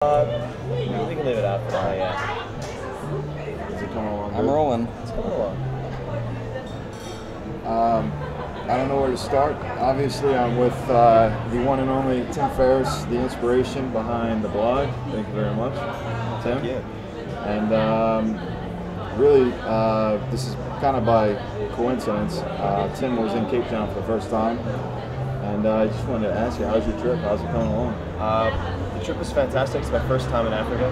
We can leave it out for now, yeah. Is it coming along I'm good? rolling. It's coming along. I don't know where to start. Obviously, I'm with the one and only Tim Ferriss, the inspiration behind the blog. Thank you very much, Tim. Thank you. And really, this is kind of by coincidence. Tim was in Capetown for the first time, and I just wanted to ask you, how's your trip? How's it coming along? The trip was fantastic. It's my first time in Africa,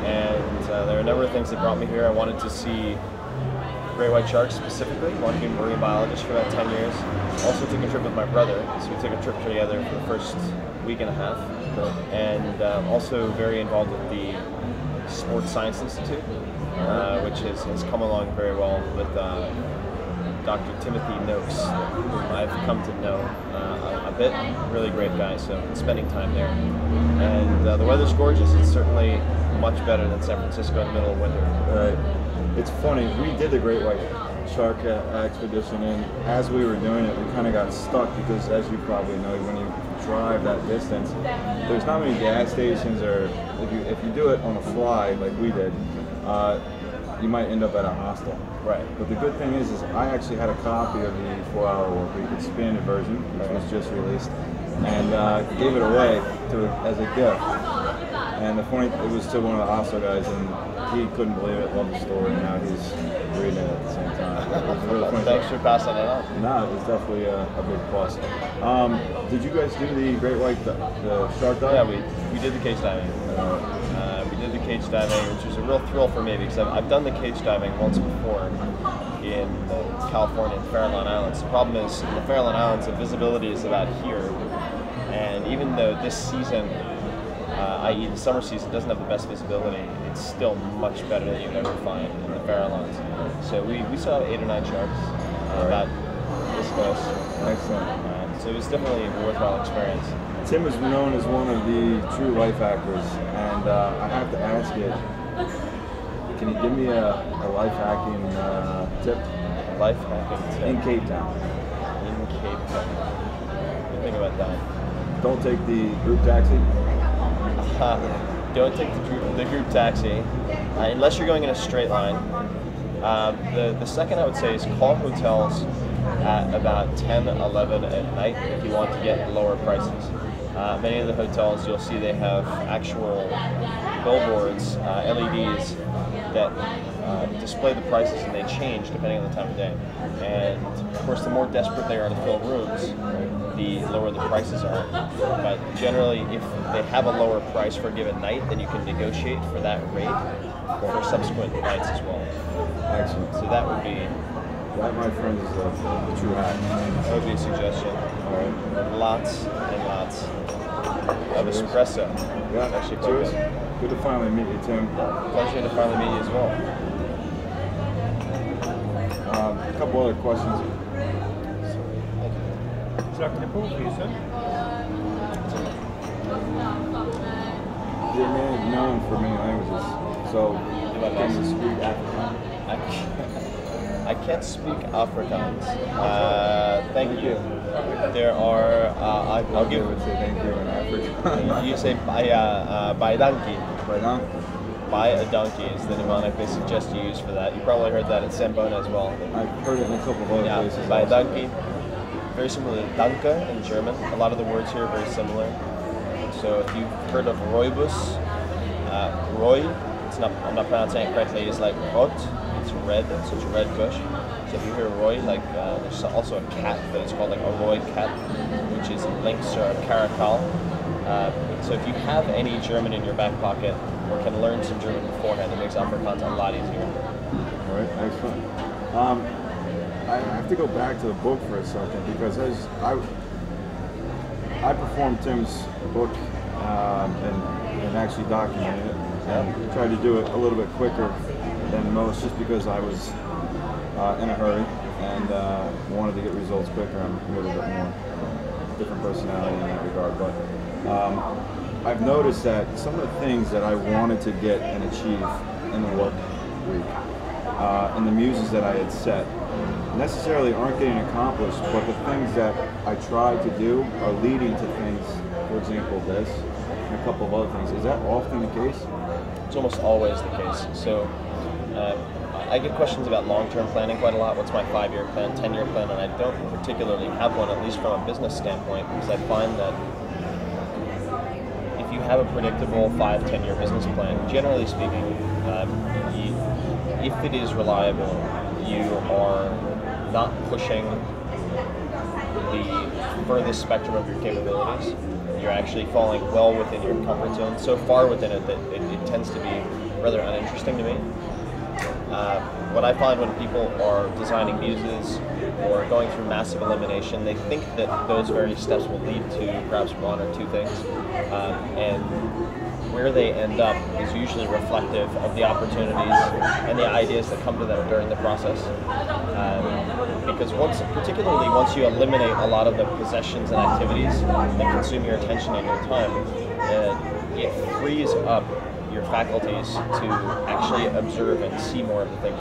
and there are a number of things that brought me here. I wanted to see great white sharks specifically. I wanted to be a marine biologist for about 10 years. Also took a trip with my brother, so we took a trip together for the first week and a half. And also very involved with the Sports Science Institute, which has come along very well with Dr. Timothy Noakes, whom I've come to know a bit. Really great guy, so spending time there. And the weather's gorgeous. It's certainly much better than San Francisco in the middle of winter. Right. It's funny, we did the Great White Shark expedition, and as we were doing it, we kind of got stuck because, as you probably know, when you drive that distance, there's not many gas stations, or if you do it on a fly like we did, you might end up at a hostel. Right. But the good thing is I actually had a copy of the 4-hour work week expanded version, which was just released, and gave it away as a gift. And the funny, it was to one of the hostel guys, and he couldn't believe it, loved the story, and now he's reading it at the same time. It was really funny. Thanks for passing it on. No, it was definitely a big plus. Did you guys do the Great White, the shark dive? Yeah, we did the cage diving. We did the cage diving, which was a real thrill for me because I've done the cage diving once before in California and Farallon Islands. The problem is in the Farallon Islands, the visibility is about here, and even though this season, i.e. the summer season, doesn't have the best visibility, it's still much better than you'll ever find in the Farallones. So we saw 8 or 9 sharks about this close. Excellent. So it was definitely a worthwhile experience. Tim is known as one of the true life hackers, and I have to ask you, can you give me a life hacking tip? Life hacking tip? In Cape Town. In Cape Town. What do you think about that? Don't take the group taxi. Don't take the group taxi unless you're going in a straight line. The second I would say is call hotels at about 10, 11 at night if you want to get lower prices. Many of the hotels, you'll see they have actual billboards, LEDs, that display the prices, and they change depending on the time of day. And of course, the more desperate they are to fill rooms, the lower the prices are. But generally, if they have a lower price for a given night, then you can negotiate for that rate for subsequent nights as well. Excellent. So that would be... That, my friend, is the true hack. That would be a suggestion. All right. Lots and lots of espresso. Yeah, actually quite cheers. good. Good to finally meet you, Tim. Pleasure to finally meet you as well. A couple other questions. Dr. Nipple, please, sir. You're a man known for many languages, so can you speak Afrikaans? I can't speak Afrikaans. Thank you. There are, I'll give... would say thank you in Afrikaans. You say by donkey. By Buy a donkey is the mnemonic they suggest you use for that. You probably heard that at Sambona as well. I've heard it in a couple of other places. Buy a also. donkey. Very similar to danke in German. A lot of the words here are very similar. So if you've heard of rooibos, rooi, I'm not pronouncing it correctly, it's like rot, it's red, so it's a red bush. So if you hear rooi, like there's also a cat, but it's called like a rooi cat, which is links to caracal. So if you have any German in your back pocket, or can learn some German beforehand, it makes Afrikaans a lot easier. All right, excellent. I have to go back to the book for a second because as I performed Tim's book and actually documented it. And tried to do it a little bit quicker than most, just because I was in a hurry and wanted to get results quicker. I'm a little bit more different personality in that regard, but I've noticed that some of the things that I wanted to get and achieve in the work week and the muses that I had set necessarily aren't getting accomplished, but the things that I tried to do are leading to things, for example, this, and a couple of other things. Is that often the case? It's almost always the case. So I get questions about long-term planning quite a lot. What's my 5-year plan, 10-year plan? And I don't particularly have one, at least from a business standpoint, because I find that if you have a predictable 5-10-year business plan, generally speaking, if it is reliable, you are not pushing the furthest spectrum of your capabilities. You're actually falling well within your comfort zone, so far within it that it tends to be rather uninteresting to me. What I find when people are designing muses or going through massive elimination, they think that those various steps will lead to perhaps one or two things, and where they end up is usually reflective of the opportunities and the ideas that come to them during the process. Because particularly once you eliminate a lot of the possessions and activities that consume your attention and your time, it frees up your faculties to actually observe and see more of the things.